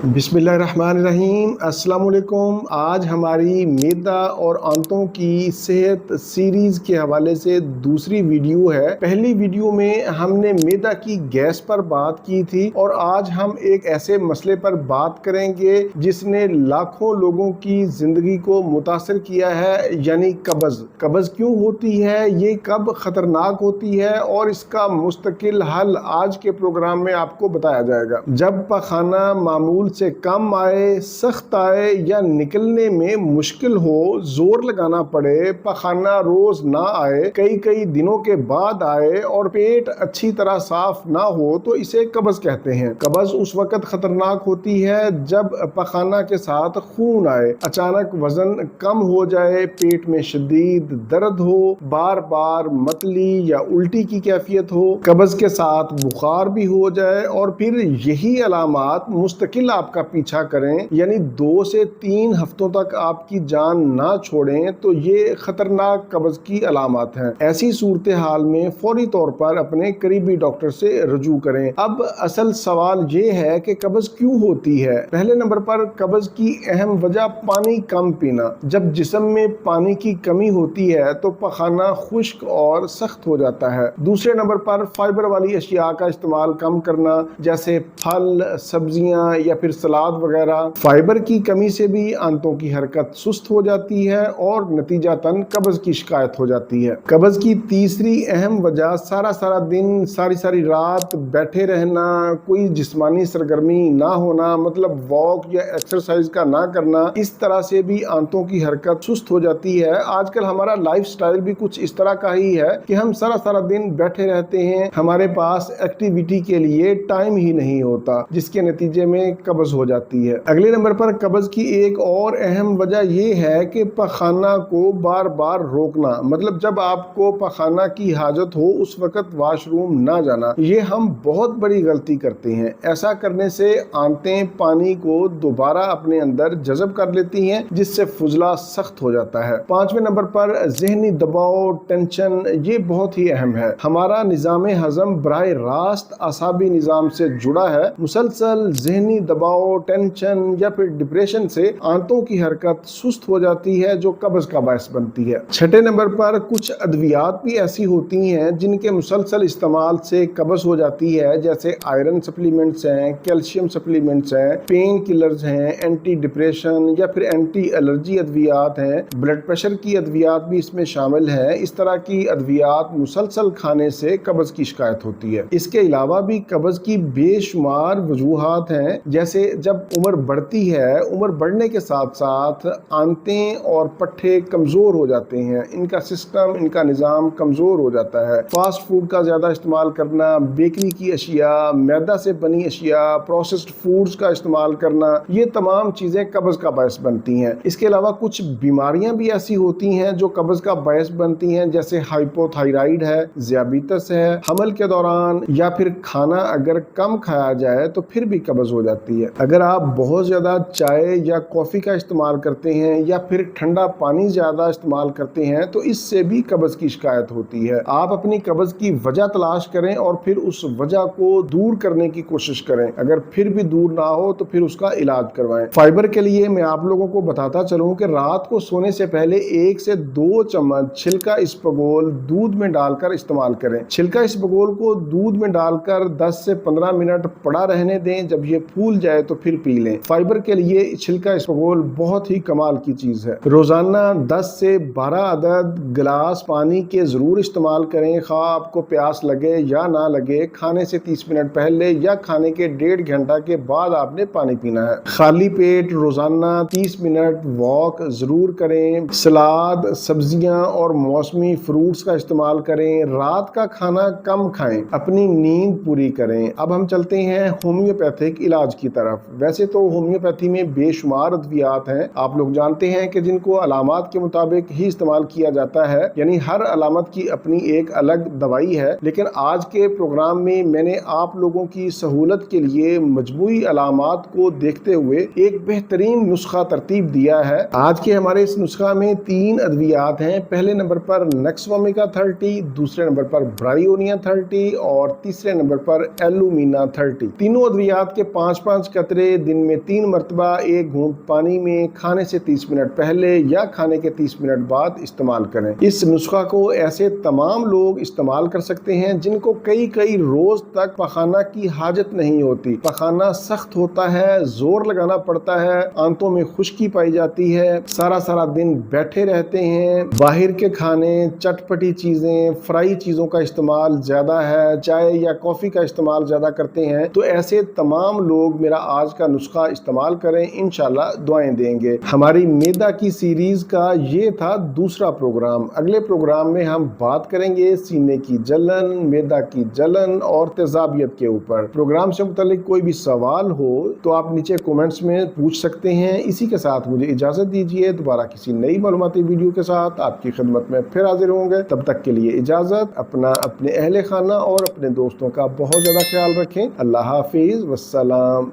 बिस्मिल्लाहिर्रहमानिर्रहीम। अस्सलाम वालेकुम। आज हमारी मैदा और आंतों की सेहत सीरीज के हवाले से दूसरी वीडियो है। पहली वीडियो में हमने मैदा की गैस पर बात की थी और आज हम एक ऐसे मसले पर बात करेंगे जिसने लाखों लोगों की जिंदगी को मुतासर किया है, यानी कब्ज़। कब्ज़ क्यों होती है, ये कब खतरनाक होती है और इसका मुस्तकिल हल आज के प्रोग्राम में आपको बताया जाएगा। जब पखाना मामूल से कम आए, सख्त आए या निकलने में मुश्किल हो, जोर लगाना पड़े, पखाना रोज ना आए, कई कई दिनों के बाद आए और पेट अच्छी तरह साफ ना हो, तो इसे कब्ज़ कहते हैं। कब्ज़ उस वक्त खतरनाक होती है जब पखाना के साथ खून आए, अचानक वजन कम हो जाए, पेट में शदीद दर्द हो, बार बार मतली या उल्टी की कैफियत हो, कब्ज़ के साथ बुखार भी हो जाए और फिर यही अलामात मुस्तकिल आपका पीछा करें, यानी 2 से 3 हफ्तों तक आपकी जान ना छोड़ें, तो ये खतरनाक कब्ज़ की अलामात हैं। ऐसी सूरत हाल में फौरी तौर पर अपने करीबी डॉक्टर से रजू करें। अब असल सवाल ये है कि कब्ज़ क्यों होती है। पहले नंबर पर कब्ज़ की अहम वजह पानी कम पीना। जब जिस्म में पानी की कमी होती है तो पखाना खुश्क और सख्त हो जाता है। दूसरे नंबर पर फाइबर वाली अशिया का इस्तेमाल कम करना, जैसे फल, सब्जियां या फिर सलाद वगैरह। फाइबर की कमी से भी आंतों की हरकत सुस्त हो जाती है और नतीजतन कब्ज़ की शिकायत हो जाती है। कब्ज़ की तीसरी अहम वजह सारा सारा दिन, सारी सारी रात बैठे रहना, कोई जिस्मानी सरगर्मी ना होना, मतलब वॉक या एक्सरसाइज का ना करना, इस तरह से भी आंतों की हरकत सुस्त हो जाती है। आजकल हमारा लाइफस्टाइल भी कुछ इस तरह का ही है कि हम सारा सारा दिन बैठे रहते हैं, हमारे पास एक्टिविटी के लिए टाइम ही नहीं होता, जिसके नतीजे में कब्ज़ हो जाती है। अगले नंबर पर कब्ज़ की एक और अहम वजह यह है कि पखाना को बार बार रोकना, मतलब जब आपको पखाना की हाजत हो उस वक्त वॉशरूम ना जाना। ये हम बहुत बड़ी गलती करते हैं। ऐसा करने से आंतें पानी को दोबारा अपने अंदर जज़ब कर लेती हैं, जिससे फुजला सख्त हो जाता है। 5वें नंबर पर ज़हनी दबाव, टेंशन, ये बहुत ही अहम है। हमारा निज़ाम हज़म बराह रास्त आसाबी निज़ाम से जुड़ा है। मुसलसल ज़हनी दबाव, टेंशन या फिर डिप्रेशन से आंतों की हरकत सुस्त हो जाती है, जो कब्ज़ का बायस बनती है। 6ठे नंबर पर कुछ अद्वियात भी ऐसी होती हैं जिनके मुसलसल इस्तेमाल से कब्ज़ हो जाती है, जैसे आयरन सप्लीमेंट्स हैं, कैल्शियम सप्लीमेंट्स हैं, पेन किलर्स हैं, एंटी डिप्रेशन या फिर एंटी एलर्जी अद्वियात हैं, ब्लड प्रेशर की अद्वियात भी इसमें शामिल है। इस तरह की अद्वियात मुसलसल खाने से कब्ज़ की शिकायत होती है। इसके अलावा भी कब्ज़ की बेशुमार वजूहात हैं, जैसे जब उम्र बढ़ती है, उम्र बढ़ने के साथ साथ आंतें और पट्ठे कमज़ोर हो जाते हैं, इनका सिस्टम, इनका निज़ाम कमज़ोर हो जाता है। फास्ट फूड का ज़्यादा इस्तेमाल करना, बेकरी की अशिया, मैदा से बनी अशिया, प्रोसेस्ड फूड्स का इस्तेमाल करना, ये तमाम चीज़ें कब्ज़ का बायस बनती हैं। इसके अलावा कुछ बीमारियां भी ऐसी होती हैं जो कब्ज़ का बायस बनती हैं, जैसे हाइपोथायराइड है, ज़ियाबितस है, हमल के दौरान या फिर खाना अगर कम खाया जाए तो फिर भी कब्ज़ हो जाती है। अगर आप बहुत ज़्यादा चाय या कॉफ़ी का इस्तेमाल करते हैं या फिर ठंडा पानी ज़्यादा इस्तेमाल करते हैं तो इससे भी कब्ज़ की शिकायत होती है। आप अपनी कब्ज़ की वजह तलाश करें और फिर उस वजह को दूर करने की कोशिश करें। अगर फिर भी दूर ना हो तो फिर उसका इलाज करवाएं। फाइबर के लिए मैं आप लोगों को बताता चलूं कि रात को सोने से पहले 1 से 2 चम्मच छिलका इसबगोल दूध में डालकर इस्तेमाल करें। छिलका इसबगोल को दूध में डालकर 10 से 15 मिनट पड़ा रहने दें। जब ये फूल जाए तो फिर पी लें। फाइबर के लिए छिलका इसबगोल बहुत ही कमाल की चीज है। रोजाना 10 से 12 अदद गिलास पानी के जरूर इस्तेमाल करें, खा आपको प्यास लगे या ना लगे। खाने से 30 मिनट पहले या खाने के 1.5 घंटा के बाद आपने पानी पीना है। खाली पेट रोजाना 30 मिनट वॉक जरूर करें। सलाद, सब्जियां और मौसमी फ्रूट्स का इस्तेमाल करें। रात का खाना कम खाएं, अपनी नींद पूरी करें। अब हम चलते हैं होम्योपैथिक इलाज की तरफ। वैसे तो होम्योपैथी में बेशुमार अद्वियात हैं, आप लोग जानते हैं कि जिनको अलामात के मुताबिक ही इस्तेमाल किया जाता है, यानी हर अलामत की अपनी एक अलग दवाई है। लेकिन आज के प्रोग्राम में मैंने आप लोगों की सहूलत के लिए मजमूई अलामात को देखते हुए एक बेहतरीन नुस्खा तरतीब दिया है। आज के हमारे इस नुस्खा में 3 अद्वियात हैं। पहले नंबर पर नेक्सवोमिका 30, दूसरे नंबर पर ब्रायोनिया 30 और तीसरे नंबर पर एलुमिना 30। तीनों अद्वियात के 5-5 कतरे दिन में 3 मरतबा 1 घूंट पानी में खाने से 30 मिनट पहले या खाने के 30 मिनट बाद इस्तेमाल करें। इस नुस्खा को ऐसे तमाम लोग इस्तेमाल कर सकते हैं जिनको कई कई रोज तक पखाना की हाजत नहीं होती। पखाना सख्त होता है, जोर लगाना पड़ता है, आंतों में खुश्की पाई जाती है, सारा दिन बैठे रहते हैं, बाहर के खाने, चटपटी चीजें, फ्राई चीजों का इस्तेमाल ज्यादा है, चाय या कॉफी का इस्तेमाल ज्यादा करते हैं। तो ऐसे तमाम लोग मेरा आज का नुस्खा इस्तेमाल करें, इंशाल्लाह दुआएं देंगे। हमारी मैदा की सीरीज का ये था दूसरा प्रोग्राम। अगले प्रोग्राम में हम बात करेंगे सीने की जलन, मैदा की जलन और तेजाबियत के ऊपर। प्रोग्राम से मुतालिक कोई भी सवाल हो तो आप नीचे कमेंट्स में पूछ सकते हैं। इसी के साथ मुझे इजाजत दीजिए, दोबारा किसी नई मालूमाती वीडियो के साथ आपकी खिदमत में फिर हाजिर होंगे। तब तक के लिए इजाजत। अपने अहले खाना और अपने दोस्तों का बहुत ज्यादा ख्याल रखें। अल्लाह हाफिज, वस्सलाम।